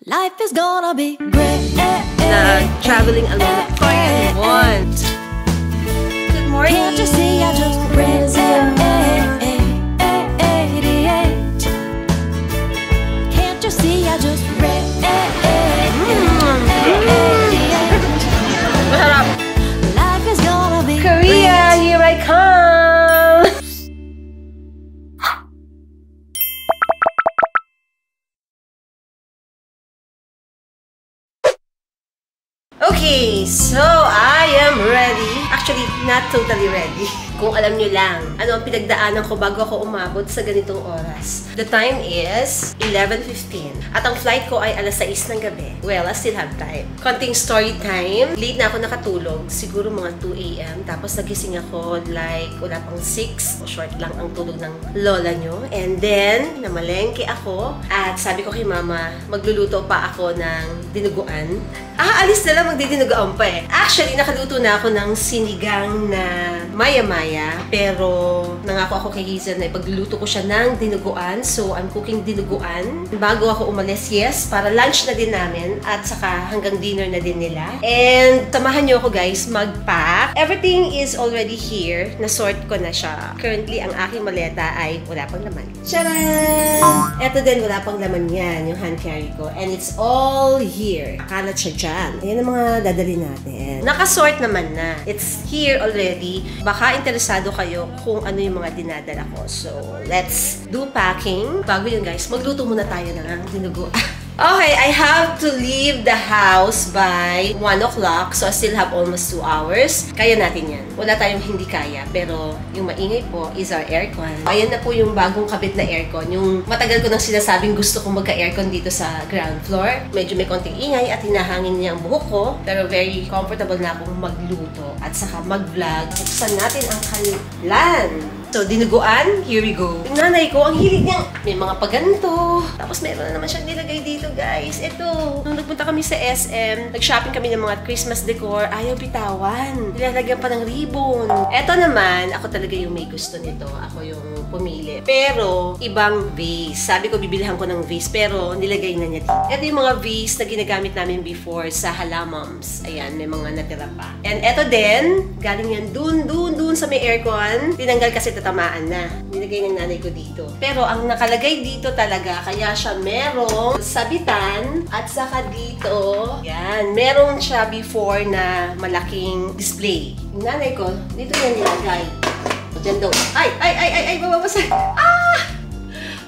Life is gonna be great. Traveling alone for I want. Good morning. Can't you see I just radiate? Can't you see I just radiate? Masarap. Life is gonna be Korea, here I come. Okay, so I am ready. Actually, not totally ready. Kung alam nyo lang, ano ang pinagdaanan ko bago ako umabot sa ganitong oras. The time is 11:15. At ang flight ko ay alas 6 ng gabi. Well, I still have time. Konting story time. Late na ako nakatulog. Siguro mga 2 a.m. Tapos nagising ako like wala pang 6. O short lang ang tulog ng lola nyo. And then, namalengke ako. At sabi ko kay mama, magluluto pa ako ng dinuguan. Alis na lang, magdidinugaan pa eh. Actually, nakaluto na ako ng sinigang na maya-maya. Pero, nangako ako kay Hazel na ipagluluto ko siya ng dinuguan. So, I'm cooking dinuguan. Bago ako umalis, yes, para lunch na din namin. At saka hanggang dinner na din nila. And, samahan nyo ako guys, mag-pack. Everything is already here. Na-sort ko na siya. Currently, ang aking maleta ay wala pang laman. Charan! Eto din, wala pang laman yan, yung hand carry ko. And it's all here. Akalat siya dyan. Ayan ang mga dadali natin. Nakasort naman na. It's here already. Baka interesado kayo kung ano yung mga dinadala ko. So, let's do packing. Bago yun guys, magluto muna tayo ng dinugo. Okay, I have to leave the house by 1 o'clock. So, I still have almost 2 hours. Kaya natin yan. Wala tayong hindi kaya. Pero, yung maingay po is our aircon. Ayan na po yung bagong kabit na aircon. Yung matagal ko nang sinasabing gusto kong magka-aircon dito sa ground floor. Medyo may konting ingay at hinahangin niya ang buhok ko. Pero very comfortable na akong magluto at saka mag-vlog. Buksan natin ang kanilan. So, dinuguan, here we go. Yung nanay ko, ang hilig niya. May mga paganto. Tapos meron na naman siyang nilagay dito, guys. Ito, nung nagpunta kami sa SM, nag-shopping kami ng mga Christmas decor, ayaw bitawan. Nilalagyan pa ng ribbon. Ito naman, ako talaga yung may gusto nito. Ako yung pumili. Pero, ibang vase. Sabi ko, bibilihan ko ng vase, pero nilagay na niya dito. Ito yung mga vase na ginagamit namin before sa Halamams. Ayan, may mga natira pa. And ito din, galing yan dun sa may aircon. Tinanggal kasi tamaan na. Nilagay ng nanay ko dito. Pero ang nakalagay dito talaga, kaya siya merong sabitan at saka dito, yan, meron siya before na malaking display. Yung nanay ko, dito yan nilagay. Diyan daw. Ay, bababasa.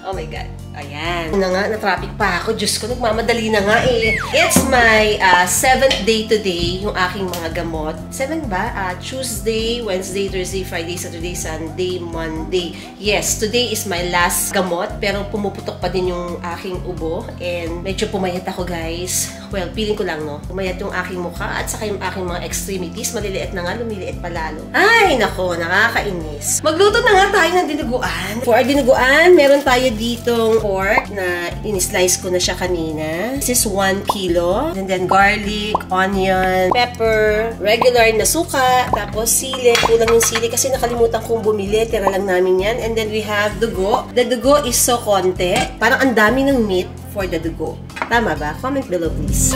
Oh my God. Ayan. Na nga, na-traffic pa ako. Diyos ko, nagmamadali na nga eh. It's my 7th day today, yung aking mga gamot. 7 ba? Tuesday, Wednesday, Thursday, Friday, Saturday, Sunday, Monday. Yes, today is my last gamot. Pero pumuputok pa din yung aking ubo. And medyo pumayat ako, guys. Well, feeling ko lang, no? Pumayat yung aking mukha at saka yung aking mga extremities. Maliliit na nga, lumiliit pa lalo. Ay, nako, nakakainis. Magluto na nga tayo ng dinuguan. For our dinuguan, meron tayo ditong pork na in-slice ko na siya kanina. This is 1 kilo. And then garlic, onion, pepper, regular na suka, tapos sili. Kulang yung sili kasi nakalimutan kong bumili. Tira lang namin yan. And then we have dugo. The dugo is so konti. Parang ang dami ng meat for the dugo. Tama ba? Comment below please.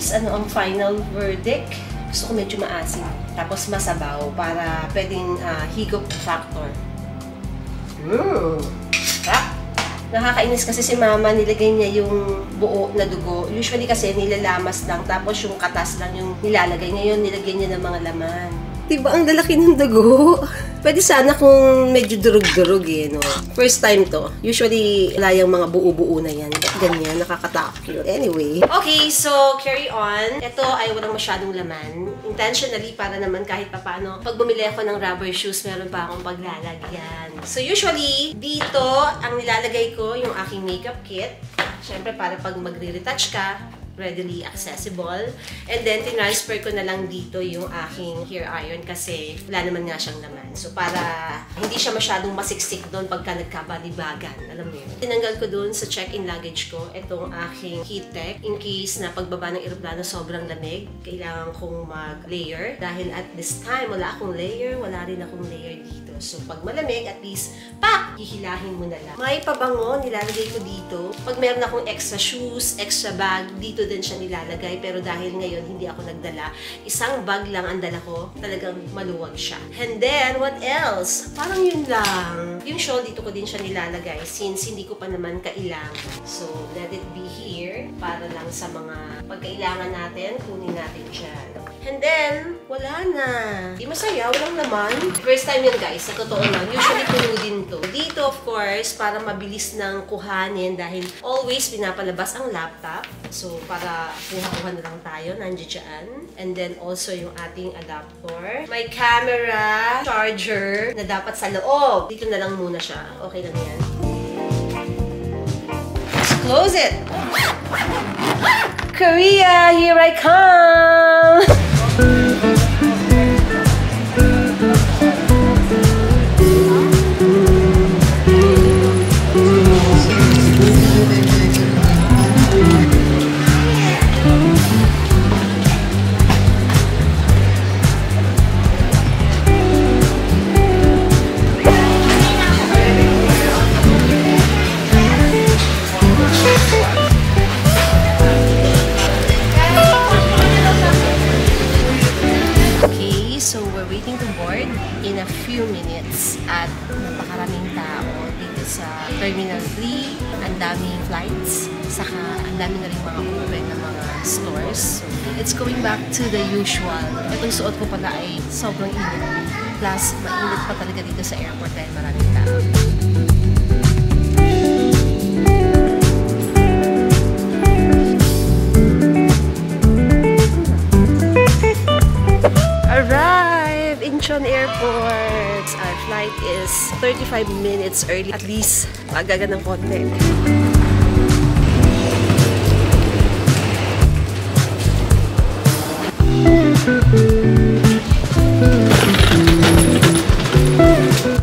Ano ang final verdict? Gusto ko medyo maasim. Tapos masabaw para pwedeng higop factor. Nakakainis kasi si mama, nilagay niya yung buo na dugo. Usually kasi nilalamas lang, tapos yung katas lang yung nilalagay. Ngayon, nilagay niya ng mga laman. Diba ang lalaki ng dugo? Pwede sana kung medyo durug-durug eh, no? First time to. Usually, wala yung mga buo-buo na yan. Ganyan, nakakatakot. Anyway. Okay, so carry on. Ito ay walang masyadong laman. Intentionally, para naman kahit papano, pag bumili ako ng rubber shoes, meron pa akong paglalagyan. So usually, dito, ang nilalagay ko yung aking makeup kit. Siyempre, para pag magre-retouch ka, readily accessible. And then, tinransfer ko na lang dito yung aking hair iron kasi wala naman nga siyang laman. So, para hindi siya masyadong masiksik doon pagka nagkabalibagan. Alam mo yun. Tinanggal ko doon sa check-in luggage ko itong aking heat tech. In case na pagbaba ng eroplano sobrang lamig, kailangan kong mag-layer. Dahil at this time, wala akong layer, wala rin akong layer dito. So, pag malamig, at least, hihilahin mo na lang. May pabango, nilalagay ko dito. Pag meron akong extra shoes, extra bag, dito din siya nilalagay. Pero dahil ngayon, hindi ako nagdala, isang bag lang ang dala ko, talagang maluwag siya. And then, what else? Parang yun lang. Yung shawl, dito ko din siya nilalagay since hindi ko pa naman kailangan. So, let it be here para lang sa mga pagkailangan natin, kunin natin dyan. And then, wala na. Di masaya, walang laman. First time yun guys, sa totoo lang. Usually, puno din to. Dito, of course, para mabilis nang kuhanin dahil always pinapalabas ang laptop. So, para kuha-kuha na lang tayo, nandiyan dyan. And then, also yung ating adapter. May camera, charger, na dapat sa loob. Dito na lang muna siya. Okay lang yan. Let's close it! Korea, here I come! In a few minutes at napakaraming tao dito sa Terminal 3, ang daming flights, saka ang daming na rin mga open na mga stores. So, it's going back to the usual. Itong suot ko pala ay sobrang init. Plus, mainit pa talaga dito sa airport dahil maraming tao. Incheon Airport. Our flight is 35 minutes early. At least, magaga ng konti.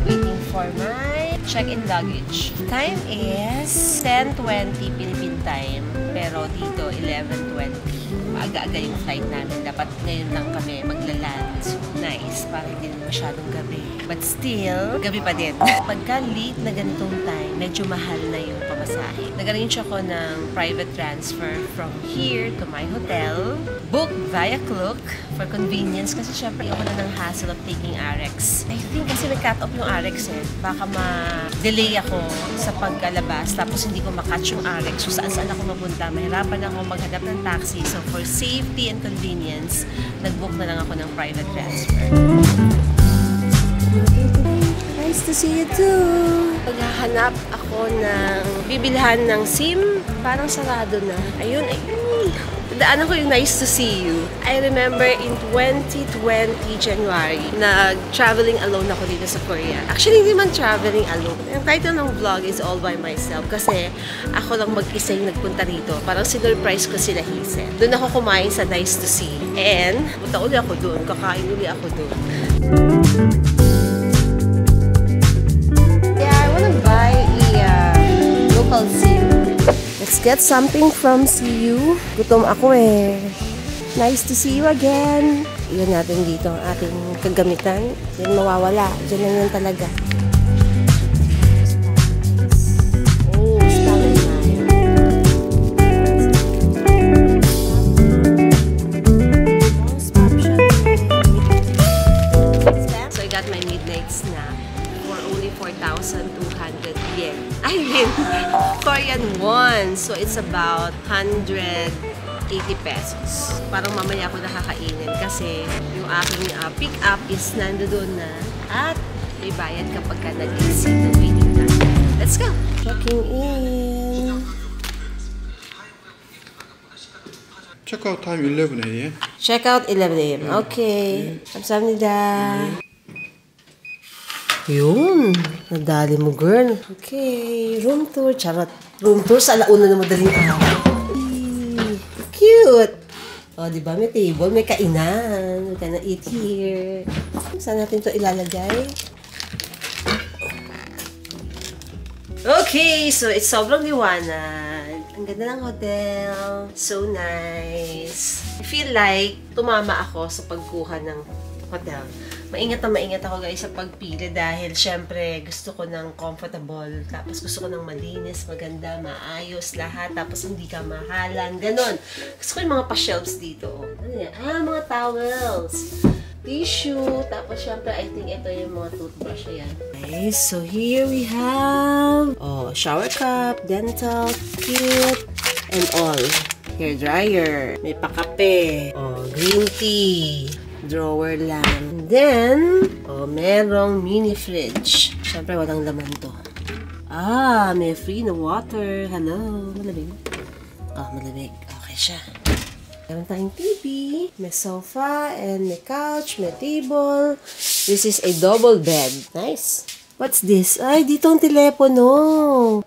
Waiting for my check-in luggage. Time is 10:20 Philippine time. Pero dito, 11:20. Aga-aga yung flight namin. Dapat ngayon lang kami maglaland. So, nice. Para hindi na masyadong gabi. But still, gabi pa din. Pagka late na ganitong time, medyo mahal na yung pamasahe. Nag-arrange ako ng private transfer from here to my hotel. Book via Klook for convenience. Kasi syempre, ako na ng hassle of taking RX. I think kasi nag-cut off yung RX eh. Baka ma-delay ako sa pagkalabas. Tapos hindi ko makatch yung RX. So, saan ako mapunta? Mahirapan ako maghanap ng taxi. So, for safety and convenience, nag-book na lang ako ng private transfer. Nice to see you too! Paghahanap ako ng bibilhan ng SIM, parang sarado na. Ayun, ayun! Daanan ko yung nice to see you. I remember in 2020 January, nag-traveling alone ako dito sa Korea. Actually, hindi man traveling alone. Ang title ng vlog is All By Myself kasi ako lang mag-isa yung nagpunta rito. Parang sinurprise ko sila Hazel. Doon ako kumain sa Nice to See. And, punta uli ako doon. Kakain uli ako doon. Yeah, I wanna buy a local SIM. Let's get something from CU. Gutom ako eh. Nice to see you again. Iyon natin dito ang ating kagamitan. Yan mawawala. Diyan lang yan talaga. Oh, so I got my midnight snack for only 4,200 yen. I mean, Korean won. So it's about 180 pesos. Parang mamaya ako nakakainin kasi yung aking pick-up is nandoon na at may bayad kapag ka nag-exit the waiting time. Let's go! Checking in. Check-out time 11 a.m. Check-out 11 a.m. Okay. 감사합니다. Yun. Nadali mo, girl. Okay. Room tour. Charot. Room tour sa alauna na madaling araw. Cute! cute! O, di ba? May table, may kainan. We can eat here. Saan natin to ilalagay? Okay, so it's sobrang liwanag. Ang ganda ng hotel. So nice. I feel like tumama ako sa pagkuha ng hotel. Maingat ako guys sa pagpili dahil syempre gusto ko ng comfortable, tapos gusto ko ng malinis, maganda, maayos lahat, tapos hindi ka mahalan, ganon. Gusto ko yung mga pa-shelves dito. Ano yan? Mga towels, tissue, tapos syempre I think ito yung mga toothbrush. Ayan. Okay, so here we have shower cup, dental kit, and all. Hair dryer, may pakape, green tea, drawer lang. And then, merong mini fridge. Siyempre, walang laman to. May free na water. Hello, malamig. Malamig. Okay siya. Meron tayong TV, may sofa, and may couch, may table. This is a double bed. Nice. What's this? Ay, dito ang telepono.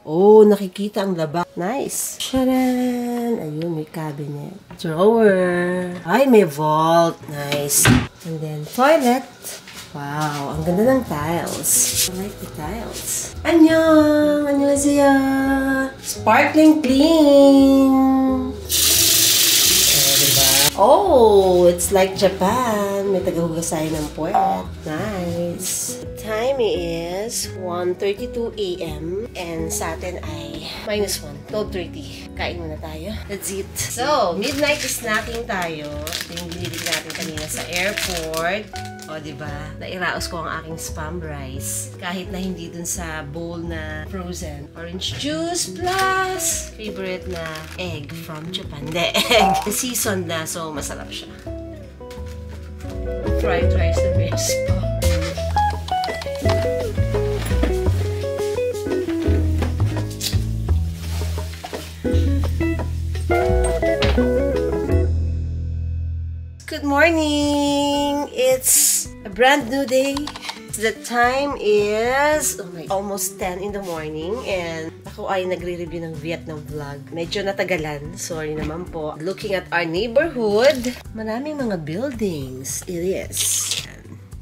Oh, nakikita ang laba. Nice. Sharan! Ayun, may cabinet. Drawer. Ay, may vault. Nice. And then, toilet. Wow, ang ganda ng tiles. I like the tiles. Annyeong! Annyeonghaseyo! Sparkling clean! Oh, it's like Japan. May tagahugasayan ng puwet. Nice. The time is 1:32 a.m. and sa atin ay -1, 12:30. Kain muna tayo. Let's eat. So, midnight snacking tayo. Ito yung binili natin kanina sa airport. O, diba? Nairaos ko ang aking spam rice. Kahit na hindi dun sa bowl na frozen. Orange juice plus favorite na egg from Japan. The egg. Seasoned na, so masarap siya. Fried rice na may spam. Good morning! It's a brand new day. The time is almost 10 in the morning and ako ay nagre-review ng Vietnam vlog. Medyo natagalan. Sorry naman po. Looking at our neighborhood, maraming mga buildings. It is.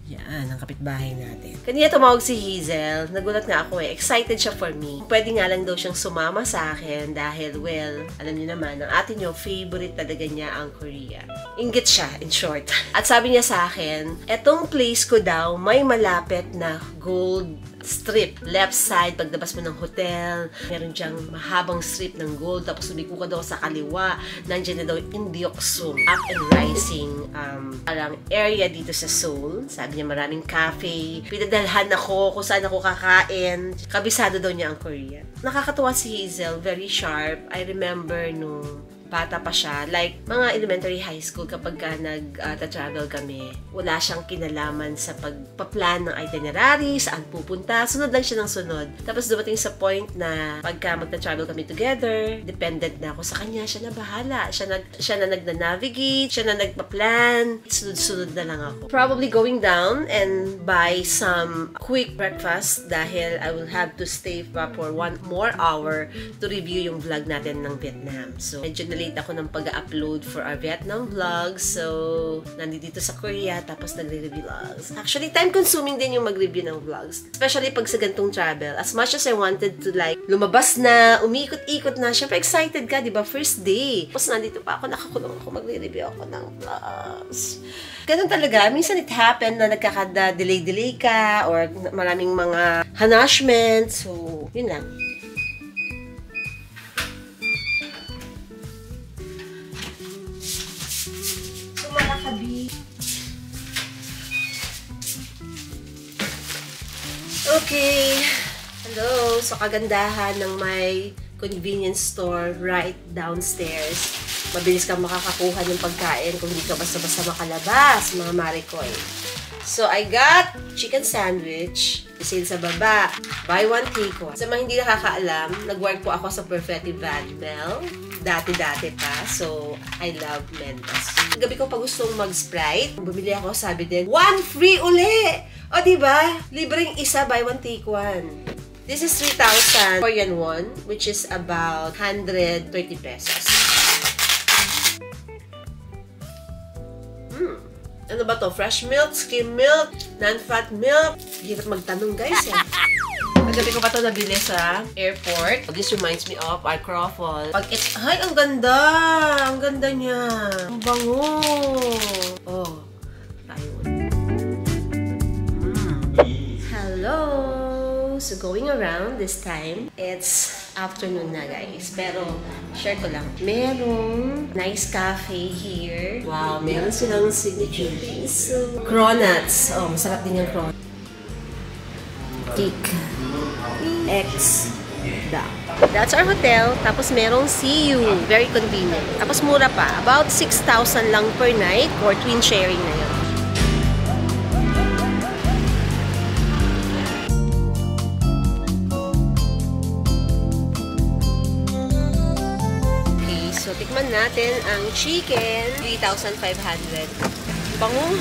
Yan, ang kapitbahay natin. Kanina tumawag si Hazel. Nagulat nga ako eh. Excited siya for me. Pwede nga lang daw siyang sumama sa akin dahil, well, alam niyo naman, ang atin yung favorite talaga niya ang Korea. Inggit siya, in short. At sabi niya sa akin, etong place ko daw may malapit na gold strip. Left side, paglabas mo ng hotel, meron diyang mahabang strip ng gold, tapos lumiko ka daw sa kaliwa, nandiyan na daw Indeoksu, up and rising, parang area dito sa Seoul. Sabi niya maraming cafe, pinadalhan ako kung saan ako kakain. Kabisado daw niya ang Korea. Nakakatuwa si Hazel, very sharp. I remember nung bata pa siya, like mga elementary high school, kapag ka nag-travel kami, wala siyang kinalaman sa pagpa-plan ng itinerary, saan pupunta, sunod lang siya ng sunod. Tapos dumating sa point na pagka magta-travel kami together, dependent na ako sa kanya, siya na bahala. Siya na nagna-navigate, siya na nagpa-plan, sunod-sunod na lang ako. Probably going down and buy some quick breakfast dahil I will have to stay pa for 1 more hour to review yung vlog natin ng Vietnam. So, medyo late ako ng pag-upload for our Vietnam vlogs. So, nandito sa Korea, tapos nagre-review vlogs. Actually, time-consuming din yung mag-review ng vlogs. Especially pag sa gantong travel. As much as I wanted to like, lumabas na, umikot-ikot na, syempre excited ka, di ba? First day. Tapos nandito pa ako, nakakulong ako, magre-review ako ng vlogs. Ganun talaga. Minsan it happen na nagkaka-delay-delay ka or maraming mga hanashment. So, yun lang. Okay. Hello. So, kagandahan ng may convenience store right downstairs. Mabilis kang makakakuha ng pagkain kung hindi ka basta-basta makalabas, mga marikoy. So, I got chicken sandwich. Sale sa baba. Buy one, take one. Sa mga hindi nakakaalam, nag-work po ako sa Perfetti Vanmel. Dati-dati pa. So, I love Mentos. Gabi ko pa gustong mag-Sprite. Bumili ako, sabi din, 1 free uli! O, diba? Libreng isa, buy one, take one. This is 3,000 Korean won, which is about 130 pesos. Ano ba to? Fresh milk, skim milk, non-fat milk. Hirap magtanong guys eh. Paggabi ko pa ito nabili sa airport. This reminds me of our croffle. Ay, ang ganda! Ang ganda niya. Ang bango. Oh, ayun. Hello! So, going around this time, it's afternoon na guys. Pero, share ko lang. Merong nice cafe here. Wow, meron silang signature drinks. So, cronuts. Oh, masarap din yung cronuts. Cake. X. That's our hotel. Tapos merong CU. Very convenient. Tapos mura pa. About 6,000 lang per night or twin sharing na yun. Okay, so tikman natin ang chicken. 3,500. Bango.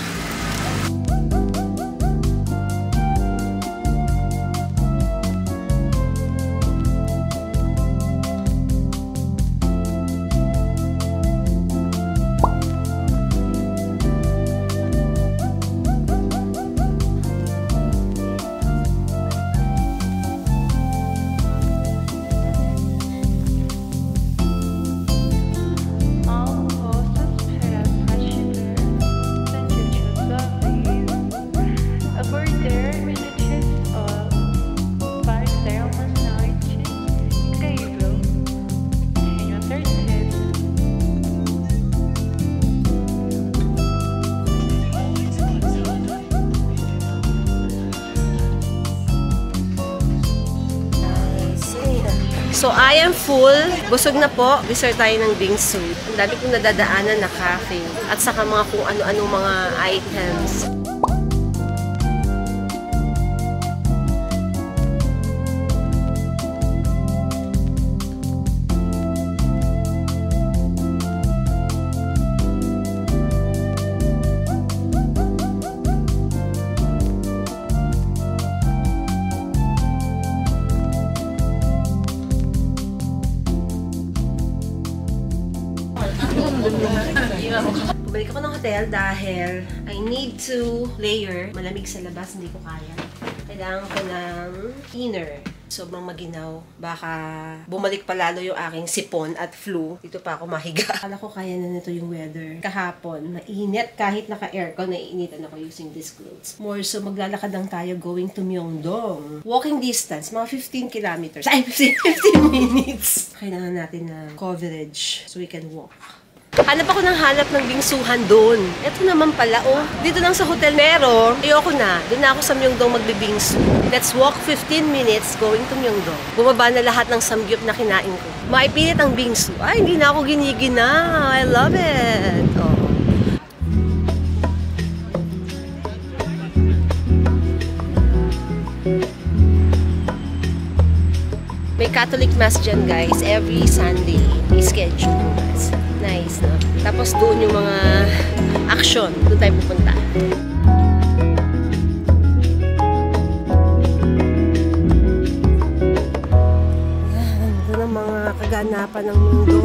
So, I am full. Busog na po. Dessert tayo ng bingsu. Ang dami kong nadadaanan na cafe. At saka mga kung ano-ano mga items. Bumalik ako ng hotel dahil I need to layer. Malamig sa labas, hindi ko kaya. Kailangan ko ng inner. Sobrang maginaw. Baka bumalik pa lalo yung aking sipon at flu. Dito pa ako mahiga. Akala ko kaya na nito yung weather. Kahapon, mainit. Kahit naka-aircon, naiinitan ako using these clothes. More so, maglalakad lang tayo going to Myeongdong. Walking distance, mga 15 kilometers. Ay, 15 minutes. Kailangan natin ng coverage so we can walk. Hanap ako ng hanap ng bingsuhan doon. Ito naman pala, oh. Dito lang sa hotel meron. Ayoko na. Doon na ako sa Myeongdong magbibingsu. Let's walk 15 minutes going to Myeongdong. Bumaba na lahat ng samgyup na kinain ko. Maipilit ang bingsu. Ay, hindi na ako ginigina. I love it. Oh. May Catholic Mass dyan, guys. Every Sunday. I-schedule Mass. Nice, no? Tapos doon yung mga action. Doon tayo pupunta. Doon ang mga kaganapan ng mundo.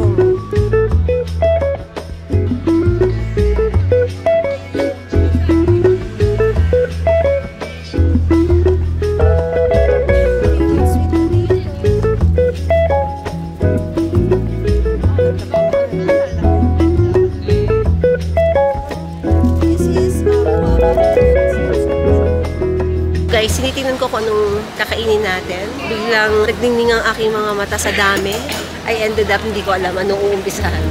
Guys, sinitingnan ko kung anong kakainin natin. Biglang nagdingning ang aking mga mata sa dami. I ended up, hindi ko alam anong uumpisahan.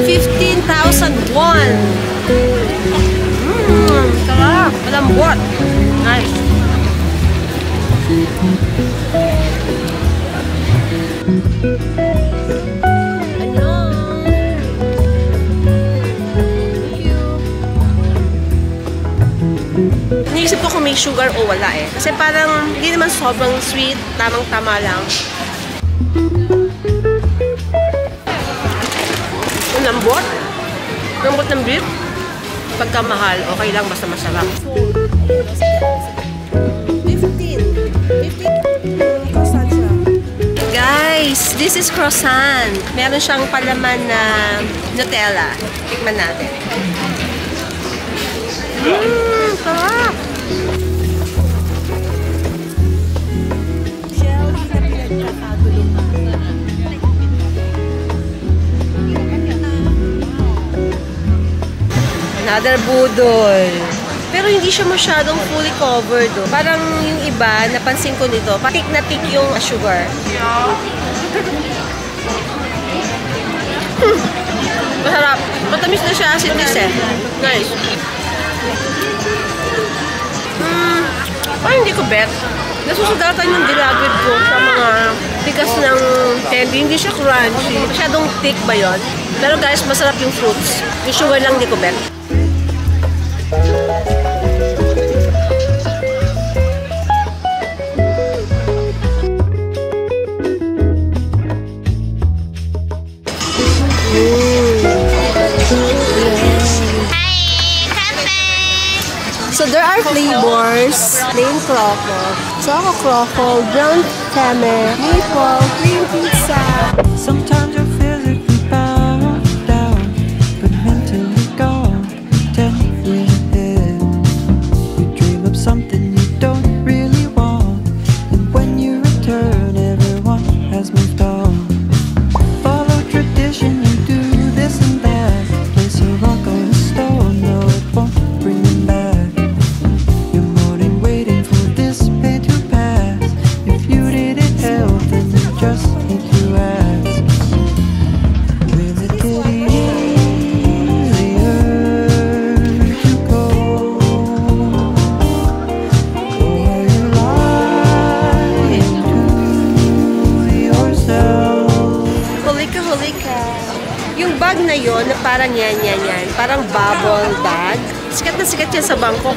$15,001. Sarap. Malambot. Nice. Iniisip ko kung may may sugar o wala eh. Kasi parang hindi naman sobrang sweet, tamang-tama lang. Ang lambot. Lambot ng beef. Pagka mahal, okay lang, basta masarap. 15 croissant siya. Guys, this is croissant. Meron siyang palaman na Nutella. Tikman natin. Sarap! Jelly na pinagkakagulong. Another budol. Pero hindi siya masyadong fully covered. Oh. Parang yung iba, napansin ko nito, patik na tik yung sugar. Masarap. Matamis na siya, acidness eh. Guys. Parang hindi ko bet. Nasusugatan yung dilagwid ko sa mga tigas ng candy. Hindi siya crunchy. Masyadong thick ba yun? Pero guys, masarap yung fruits. Yung sugar lang hindi ko bet. So there are flavors, plain croffle, choco croffle, brown camel, maple, cream pizza. Sometimes you're physically bound down, but mentally gone 10 years ahead. You dream of something you don't really want, and when you return, everyone has moved on. Follow tradition, you do this and that. Place a rock on a stone, no, it won't bring them back. You're mourning, waiting for this pain to pass. If you didn't help, then you just need to ask. Will it get easier to go? Or are you lying to yourself? Huli ka. Yung bag na yon na parang yan. Parang bubble bag. Sikat na sikat yan sa Bangkok.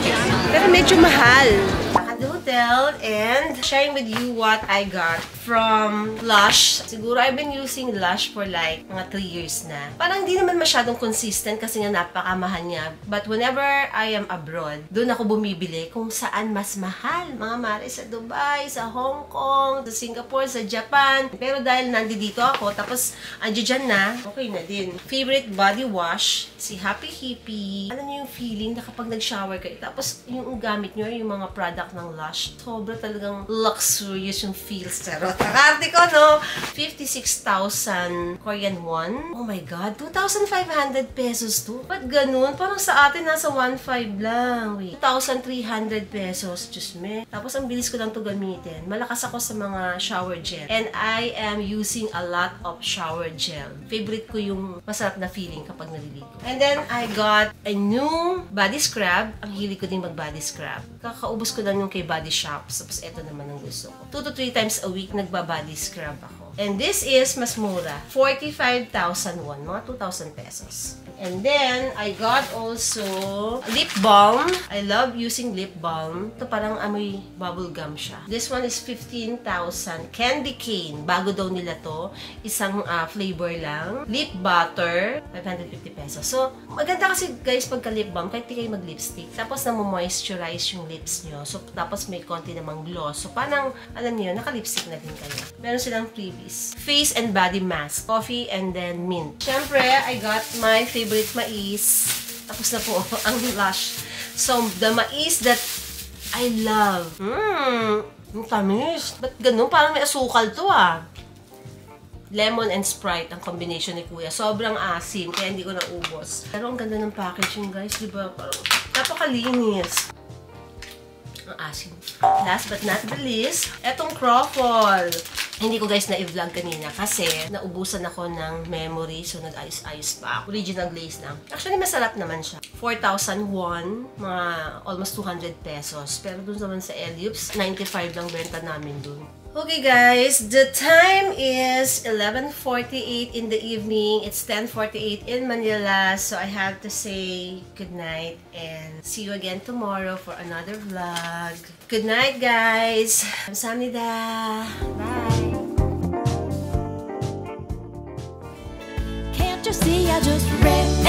Pero medyo mahal. At the hotel and sharing with you what I got from Lush. Siguro I've been using Lush for like mga 3 years na. Parang hindi naman masyadong consistent kasi nga napakamahal niya. But whenever I am abroad, doon ako bumibili kung saan mas mahal. Mga mare sa Dubai, sa Hong Kong, sa Singapore, sa Japan. Pero dahil nandito ako, tapos andyan na, okay na din. Favorite body wash, si Happy Hippie. Ano niyo yung feeling na kapag nag-shower kayo, tapos yung gamit niyo, yung mga product ng Lush, sobra talagang luxurious yung feels. Pero takarte ko, no? 56,000 Korean won. Oh my God, 2,500 pesos to. Ba't ganun? Parang sa atin nasa 1,500 lang. Wait, 2,300 pesos. Diyos me. Tapos ang bilis ko lang to gamitin. Malakas ako sa mga shower gel. And I am using a lot of shower gel. Favorite ko yung masarap na feeling kapag naliligo. And then, I got a new body scrub. Ang hilig ko din mag-body scrub. Kakaubos ko lang yung kay Body Shops. Tapos ito naman ang gusto ko. 2 to 3 times a week nagba-body scrub ako. And this is mas mura. 45,000 won. Mga 2,000 pesos. And then, I got also lip balm. I love using lip balm. Ito parang amoy bubble gum siya. This one is 15,000. Candy cane. Bago daw nila to. Isang flavor lang. Lip butter. 550 pesos. So, maganda kasi guys pagka lip balm, kahit di kayo mag-lipstick. Tapos na-moisturize yung lips nyo. So, tapos may konti namang gloss. So, parang, alam niyo, naka-lipstick na din kayo. Meron silang freebies. Face and body mask. Coffee and then mint. Siyempre, I got my favorite mais. Tapos na po ang Lush. So, the mais that I love. Ang tamis. Ba't ganun? Parang may asukal to Lemon and Sprite ang combination ni Kuya. Sobrang asim, kaya hindi ko naubos. Pero ang ganda ng packaging, guys. Diba? Parang napakalinis. Ang asim. Last but not the least, etong croffle. Hindi ko guys na-vlog kanina kasi naubusan ako ng memory, so nag-ayos-ayos pa ako. Original glaze lang. Actually, masarap naman siya. 4,000 won, mga almost 200 pesos. Pero dun naman sa Elyups, 95 lang benta namin dun. Okay guys, the time is 11:48 in the evening. It's 10:48 in Manila. So I have to say good night and see you again tomorrow for another vlog. Good night guys. 감사합니다. Bye. Can't you see I just read?